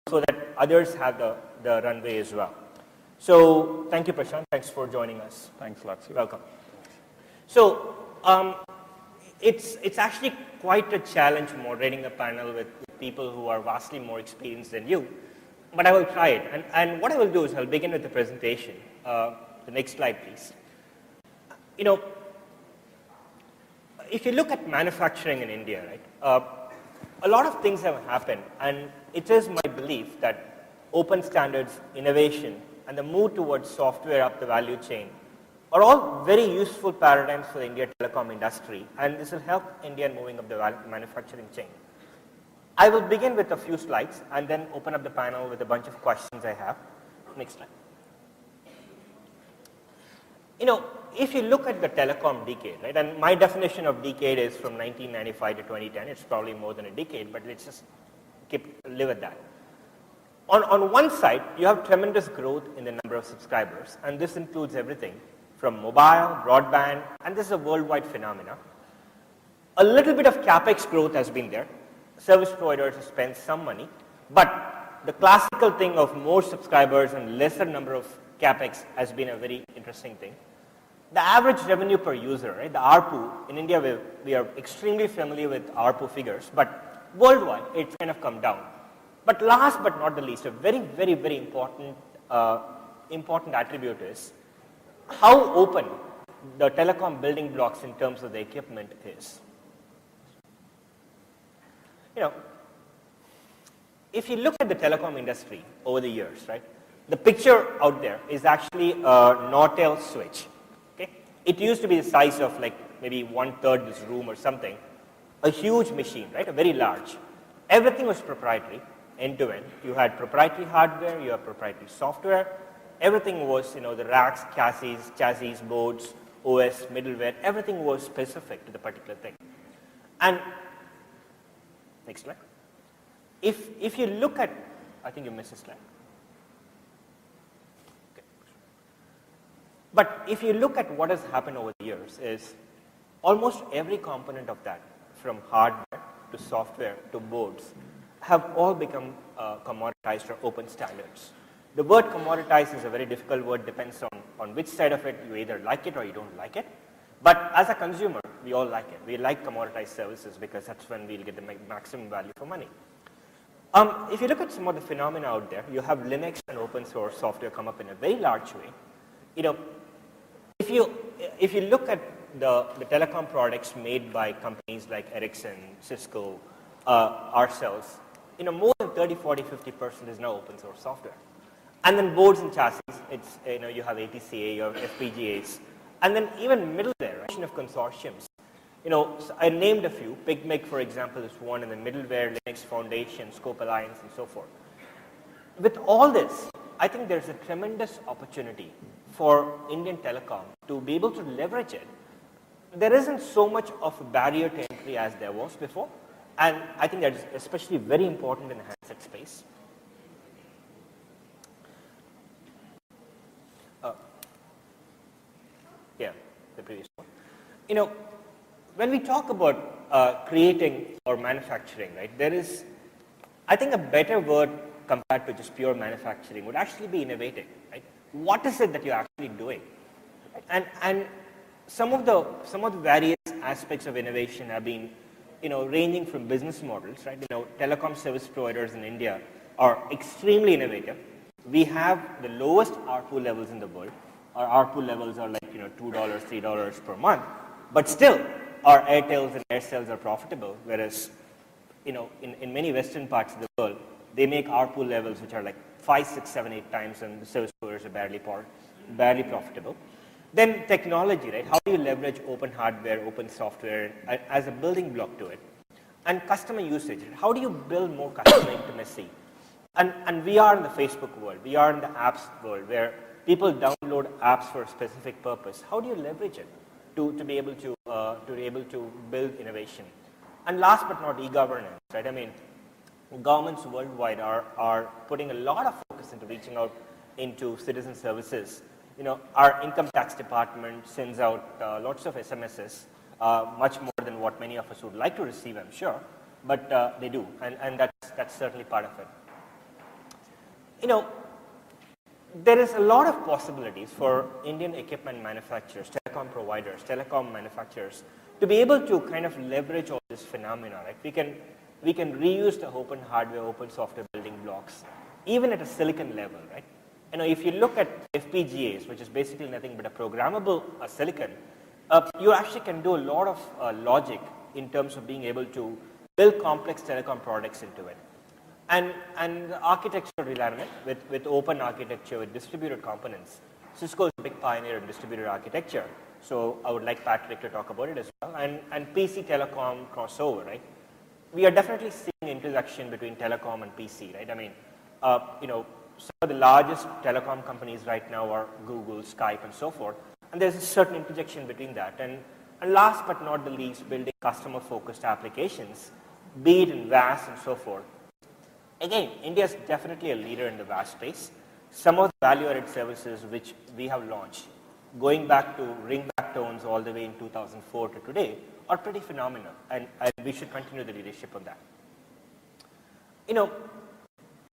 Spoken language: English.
so that others have the runway as well. So thank you, Prashant. Thanks for joining us. Thanks a lot, sir. Welcome. So it's actually quite a challenge moderating a panel with people who are vastly more experienced than you, but I will try it. And what I will do is I'll begin with the presentation. The next slide, please. You know, if you look at manufacturing in India, right, a lot of things have happened, and it is my belief that open standards, innovation, and the move towards software up the value chain are all very useful paradigms for the India telecom industry, and this will help India in moving up the manufacturing chain. I will begin with a few slides and then open up the panel with a bunch of questions I have. Next slide. You know, if you look at the telecom decade, right, and my definition of decade is from 1995 to 2010, it's probably more than a decade, but let's just live at that. On one side, you have tremendous growth in the number of subscribers, and this includes everything from mobile, broadband, and this is a worldwide phenomena. A little bit of capex growth has been there. Service providers have spent some money, but the classical thing of more subscribers and lesser number of capex has been a very interesting thing. The average revenue per user, right, the ARPU, in India we are extremely familiar with ARPU figures, but worldwide it's kind of come down. But last but not the least, a very, very, very important attribute is how open the telecom building blocks in terms of the equipment is. You know, if you look at the telecom industry over the years, right, the picture out there is actually a Nortel switch. It used to be the size of like maybe 1/3 this room or something, a huge machine, right, a very large. Everything was proprietary, end to end. You had proprietary hardware, you had proprietary software. Everything was, you know, the racks, chassis, boards, OS, middleware, everything was specific to the particular thing. And next slide. If you look at, I think you missed a slide. But if you look at what has happened over the years is almost every component of that, from hardware to software to boards, have all become commoditized or open standards. The word commoditized is a very difficult word, depends on which side of it you either like it or you don't like it. But as a consumer, we all like it. We like commoditized services because that's when we'll get the maximum value for money. If you look at some of the phenomena out there, you have Linux and open source software come up in a very large way. You know, if you look at the telecom products made by companies like Ericsson, Cisco, ourselves, you know, more than 30, 40, 50% is now open source software. And then boards and chassis, it's, you know, you have ATCA, you have FPGAs, and then even middleware, right, of consortiums. You know, so I named a few. PicMig, for example, is one, and then middleware, Linux Foundation, Scope Alliance, and so forth. With all this, I think there's a tremendous opportunity for Indian telecom to be able to leverage it. There isn't so much of a barrier to entry as there was before, and I think that is especially very important in the handset space. Yeah, the previous one. You know, when we talk about creating or manufacturing, right, there is, I think, a better word compared to just pure manufacturing would actually be innovating, right? What is it that you're actually doing? And some of the various aspects of innovation have been, you know, ranging from business models, right? You know, telecom service providers in India are extremely innovative. We have the lowest ARPU levels in the world. Our ARPU levels are like, you know, $2, $3 per month, but still our Airtels and Aircels are profitable, whereas, you know, in many Western parts of the world, they make ARPU levels which are like 5, 6, 7, 8 times, and the service providers are barely profitable. Then technology, right? How do you leverage open hardware, open software as a building block to it? And customer usage. How do you build more customer intimacy? And we are in the Facebook world. We are in the apps world where people download apps for a specific purpose. How do you leverage it to be able to build innovation? And last but not e-governance, right? I mean, governments worldwide are putting a lot of focus into reaching out into citizen services. You know, our income tax department sends out lots of SMSs, much more than what many of us would like to receive, I'm sure, but they do, and that's certainly part of it. you know, there is a lot of possibilities for Indian equipment manufacturers, telecom providers, telecom manufacturers to be able to kind of leverage all this phenomena, right? We can reuse the open hardware, open software building blocks, even at a silicon level, right? You know, if you look at FPGAs, which is basically nothing but a programmable silicon, you actually can do a lot of logic in terms of being able to build complex telecom products into it. And the architectural alignment with open architecture, with distributed components. Cisco is a big pioneer in distributed architecture, so I would like Patrick to talk about it as well. And PC telecom crossover, right? We are definitely seeing interaction between telecom and PC, right? I mean, you know, some of the largest telecom companies right now are Google, Skype, and so forth. And there's a certain interjection between that. And last but not the least, building customer-focused applications, be it in VAS and so forth. Again, India is definitely a leader in the VAS space. Some of the value-added services which we have launched, going back to ringback tones all the way in 2004 to today, are pretty phenomenal, and we should continue the leadership on that. You know,